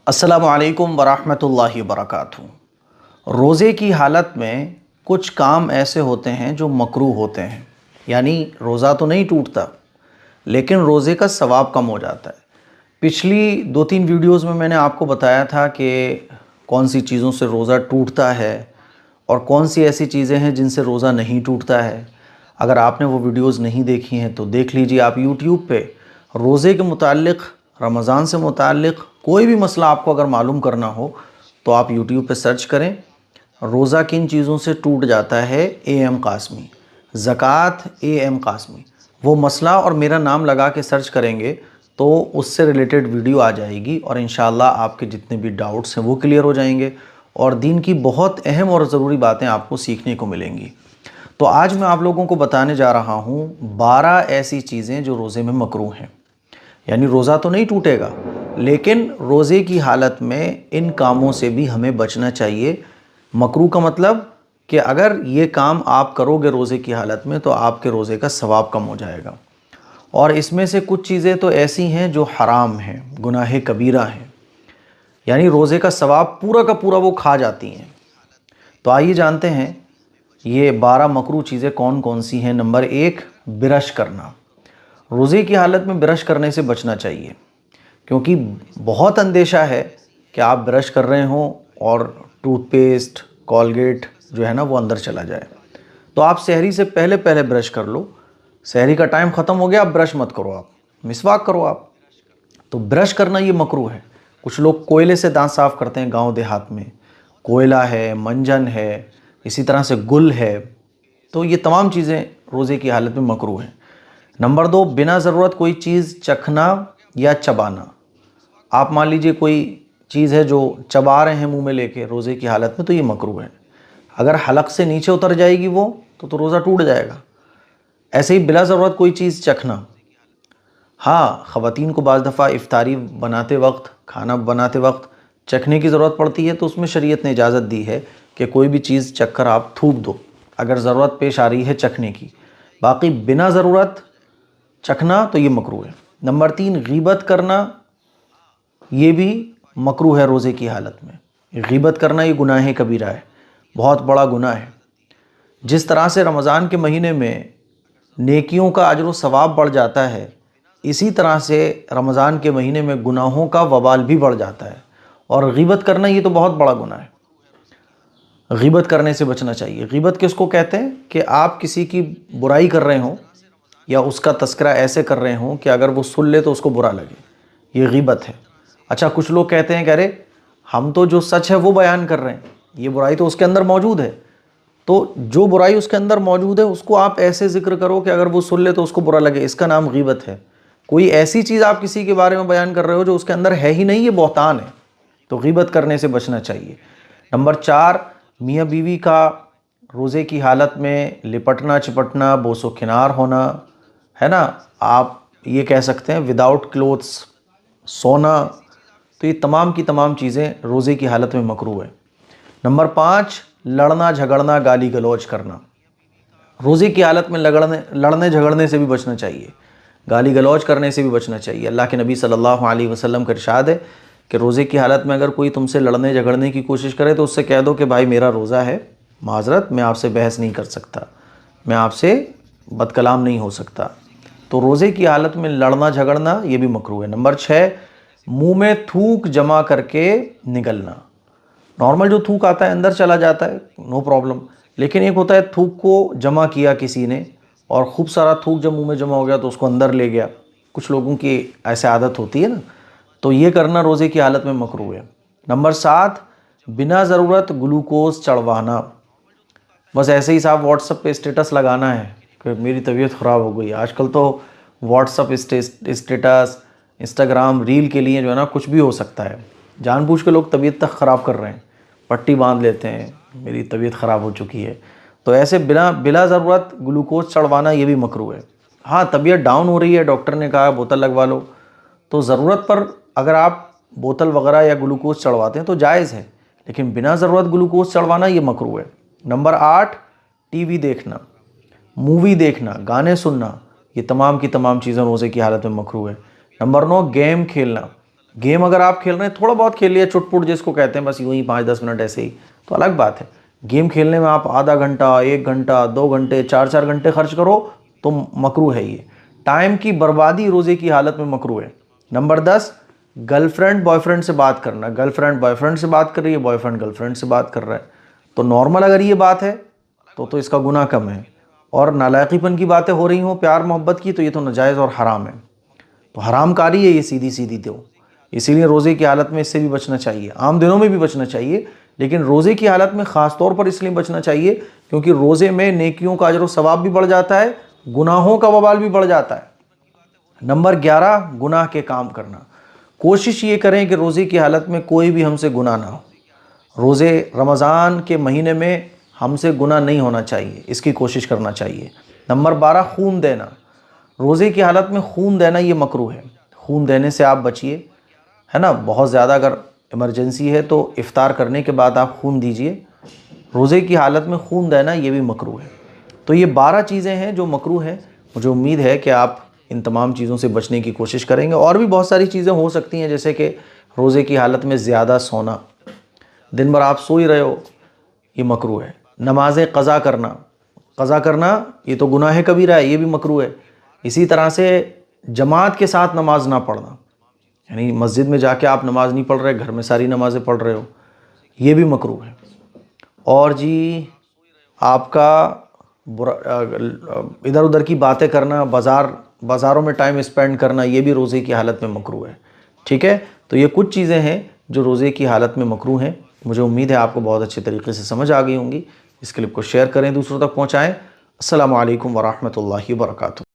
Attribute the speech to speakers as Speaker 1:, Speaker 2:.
Speaker 1: अस्सलामु अलैकुम वरहमतुल्लाहि वबरकातुहू। रोज़े की हालत में कुछ काम ऐसे होते हैं जो मकरूह होते हैं, यानी रोज़ा तो नहीं टूटता लेकिन रोज़े का सवाब कम हो जाता है। पिछली 2-3 वीडियोज़ में मैंने आपको बताया था कि कौन सी चीज़ों से रोज़ा टूटता है और कौन सी ऐसी चीज़ें हैं जिनसे रोज़ा नहीं टूटता है। अगर आपने वो वीडियोज़ नहीं देखी हैं तो देख लीजिए आप यूट्यूब पे। रोज़े के मुताल्लिक़, रमज़ान से मुताल्लिक़ कोई भी मसला आपको अगर मालूम करना हो तो आप यूट्यूब पे सर्च करें, रोज़ा किन चीज़ों से टूट जाता है, AM कासमी, ज़कात AM कासमी, वो मसला और मेरा नाम लगा के सर्च करेंगे तो उससे रिलेटेड वीडियो आ जाएगी और इंशाअल्लाह आपके जितने भी डाउट्स हैं वो क्लियर हो जाएंगे और दीन की बहुत अहम और ज़रूरी बातें आपको सीखने को मिलेंगी। तो आज मैं आप लोगों को बताने जा रहा हूँ 12 ऐसी चीज़ें जो रोज़े में मकरूह हैं। यानी रोज़ा तो नहीं टूटेगा लेकिन रोज़े की हालत में इन कामों से भी हमें बचना चाहिए। मकरूह का मतलब कि अगर ये काम आप करोगे रोज़े की हालत में तो आपके रोज़े का सवाब कम हो जाएगा। और इसमें से कुछ चीज़ें तो ऐसी हैं जो हराम हैं, गुनाह कबीरा हैं, यानी रोज़े का सवाब पूरा का पूरा वो खा जाती हैं। तो आइए जानते हैं ये 12 मकरूह चीज़ें कौन कौन सी हैं। नंबर 1, ब्रश करना। रोज़े की हालत में ब्रश करने से बचना चाहिए क्योंकि बहुत अंदेशा है कि आप ब्रश कर रहे हों और टूथपेस्ट, कॉलगेट जो है ना वो अंदर चला जाए। तो आप सहरी से पहले पहले ब्रश कर लो। सहरी का टाइम ख़त्म हो गया, आप ब्रश मत करो, आप मिसवाक करो आप। तो ब्रश करना ये मकरूह है। कुछ लोग कोयले से दांत साफ़ करते हैं, गांव देहात में कोयला है, मंजन है, इसी तरह से गुल है। तो ये तमाम चीज़ें रोज़े की हालत में मकरूह हैं। नंबर 2, बिना ज़रूरत कोई चीज़ चखना या चबाना। आप मान लीजिए कोई चीज़ है जो चबा रहे हैं मुंह में लेके रोज़े की हालत में, तो ये मकरूह है। अगर हलक से नीचे उतर जाएगी वो तो रोज़ा टूट जाएगा। ऐसे ही बिला ज़रूरत कोई चीज़ चखना। हाँ, ख़वातीन को बाज़ दफ़ा इफ्तारी बनाते वक्त, खाना बनाते वक्त चखने की ज़रूरत पड़ती है, तो उसमें शरीयत ने इजाज़त दी है कि कोई भी चीज़ चख कर आप थूक दो अगर ज़रूरत पेश आ रही है चखने की। बाकी बिना ज़रूरत चखना तो ये मकरूह है। नंबर 3, गीबत करना, ये भी मकरूह है रोज़े की हालत में। गीबत करना ये गुनाह कबीरा है, बहुत बड़ा गुनाह है। जिस तरह से रमज़ान के महीने में नेकियों का अजर व सवाब बढ़ जाता है, इसी तरह से रमज़ान के महीने में गुनाहों का वबाल भी बढ़ जाता है। और गीबत करना ये तो बहुत बड़ा गुनाह है। गीबत करने से बचना चाहिए। गीबत किसको कहते हैं कि आप किसी की बुराई कर रहे हों या उसका तस्करा ऐसे कर रहे हों कि अगर वो सुन ले तो उसको बुरा लगे, ये गीबत है। अच्छा, कुछ लोग कहते हैं कि अरे हम तो जो सच है वो बयान कर रहे हैं, ये बुराई तो उसके अंदर मौजूद है। तो जो बुराई उसके अंदर मौजूद है उसको आप ऐसे जिक्र करो कि अगर वो सुन ले तो उसको बुरा लगे, इसका नाम गीबत है। कोई ऐसी चीज़ आप किसी के बारे में बयान कर रहे हो जो उसके अंदर है ही नहीं, ये बहतान है। तो गीबत करने से बचना चाहिए। नंबर 4, मियाँ बीवी का रोज़े की हालत में लिपटना चिपटना, बोसो किनार होना, है ना। आप ये कह सकते हैं विदाउट क्लोथ्स सोना। तो ये तमाम की तमाम चीज़ें रोज़े की हालत में मकरूह है। नंबर 5, लड़ना झगड़ना, गाली गलौज करना। रोज़े की हालत में लड़ने झगड़ने से भी बचना चाहिए, गाली गलौज करने से भी बचना चाहिए। अल्लाह के नबी सल्लल्लाहु अलैहि वसल्लम का इरशाद है कि रोज़े की हालत में अगर कोई तुमसे लड़ने झगड़ने की कोशिश करे तो उससे कह दो कि भाई मेरा रोज़ा है, माजरत, मैं आपसे बहस नहीं कर सकता, मैं आपसे बदकलाम नहीं हो सकता। तो रोज़े की हालत में लड़ना झगड़ना ये भी मकरूह है। नंबर 6, मुंह में थूक जमा करके निगलना। नॉर्मल जो थूक आता है अंदर चला जाता है, नो प्रॉब्लम, लेकिन एक होता है थूक को जमा किया किसी ने और खूब सारा थूक जब मुंह में जमा हो गया तो उसको अंदर ले गया। कुछ लोगों की ऐसे आदत होती है ना, तो ये करना रोज़े की हालत में मकरूह है। नंबर 7, बिना ज़रूरत ग्लूकोज चढ़वाना। बस ऐसे ही साहब व्हाट्सएप पे स्टेटस लगाना है कि मेरी तबीयत ख़राब हो गई। आजकल तो व्हाट्सएप स्टेटस, इंस्टाग्राम रील के लिए जो है ना कुछ भी हो सकता है। जानबूझ के लोग तबीयत तक ख़राब कर रहे हैं, पट्टी बांध लेते हैं, मेरी तबीयत ख़राब हो चुकी है। तो ऐसे बिला ज़रूरत ग्लूकोज चढ़वाना ये भी मकरूह है। हाँ, तबीयत डाउन हो रही है, डॉक्टर ने कहा बोतल लगवा लो, तो ज़रूरत पर अगर आप बोतल वगैरह या ग्लूकोज चढ़वाते हैं तो जायज़ है, लेकिन बिना ज़रूरत ग्लूकोज चढ़वाना ये मकरूह है। नंबर 8, टीवी देखना, मूवी देखना, गाने सुनना, ये तमाम की तमाम चीज़ें रोज़े की हालत में मकरूह है। नंबर 9, गेम खेलना। गेम अगर आप खेल रहे हैं, थोड़ा बहुत खेल लिया, चुटपुट जिसको कहते हैं, बस यूं ही 5-10 मिनट ऐसे ही, तो अलग बात है। गेम खेलने में आप आधा घंटा, 1 घंटा, 2 घंटे, 4-4 घंटे खर्च करो तो मकरू है ये। टाइम की बर्बादी रोज़े की हालत में मकरू है। नंबर 10, गर्लफ्रेंड बॉयफ्रेंड से बात करना। गर्लफ्रेंड बॉयफ्रेंड से बात कर रही है, बॉयफ्रेंड गर्लफ्रेंड से बात कर रहा है, तो नॉर्मल अगर ये बात है तो इसका गुनाह कम है। और नालायकीपन की बातें हो रही हों, प्यार मोहब्बत की, तो ये तो नाजायज़ और हराम है, तो हरामकारी है ये सीधी सीधी। तो इसीलिए रोज़े की हालत में इससे भी बचना चाहिए, आम दिनों में भी बचना चाहिए, लेकिन रोज़े की हालत में ख़ास तौर पर इसलिए बचना चाहिए क्योंकि रोज़े में नेकियों का अजर व सवाब भी बढ़ जाता है, गुनाहों का वबाल भी बढ़ जाता है। नंबर 11, गुनाह के काम करना। कोशिश ये करें कि रोज़े की हालत में कोई भी हमसे गुनाह ना हो। रोज़े रमज़ान के महीने में हमसे गुनाह नहीं होना चाहिए, इसकी कोशिश करना चाहिए। नंबर 12, खून देना। रोज़े की हालत में खून देना ये मकरूह है, खून देने से आप बचिए, है ना। बहुत ज़्यादा अगर इमरजेंसी है तो इफ़्तार करने के बाद आप खून दीजिए। रोज़े की हालत में खून देना ये भी मकरूह है। तो ये 12 चीज़ें हैं जो मकरूह हैं। मुझे उम्मीद है कि आप इन तमाम चीज़ों से बचने की कोशिश करेंगे। और भी बहुत सारी चीज़ें हो सकती हैं, जैसे कि रोज़े की हालत में ज़्यादा सोना, दिन भर आप सो ही रहे हो, ये मकरूह है। नमाज़ें क़ज़ा करना ये तो गुनाह कबीरा है, ये भी मकरूह है। इसी तरह से जमात के साथ नमाज ना पढ़ना, यानी मस्जिद में जाके आप नमाज़ नहीं पढ़ रहे, घर में सारी नमाज़ें पढ़ रहे हो, ये भी मकरूह है। और जी आपका इधर उधर की बातें करना, बाज़ारों में टाइम स्पेंड करना, ये भी रोज़े की हालत में मकरूह है। ठीक है, तो ये कुछ चीज़ें हैं जो रोज़े की हालत में मकरूह हैं। मुझे उम्मीद है आपको बहुत अच्छे तरीके से समझ आ गई होंगी। इस क्लिप को शेयर करें, दूसरों तक पहुँचाएँ। अस्सलामु अलैकुम वरहमतुल्लाहि वबरकातुहू।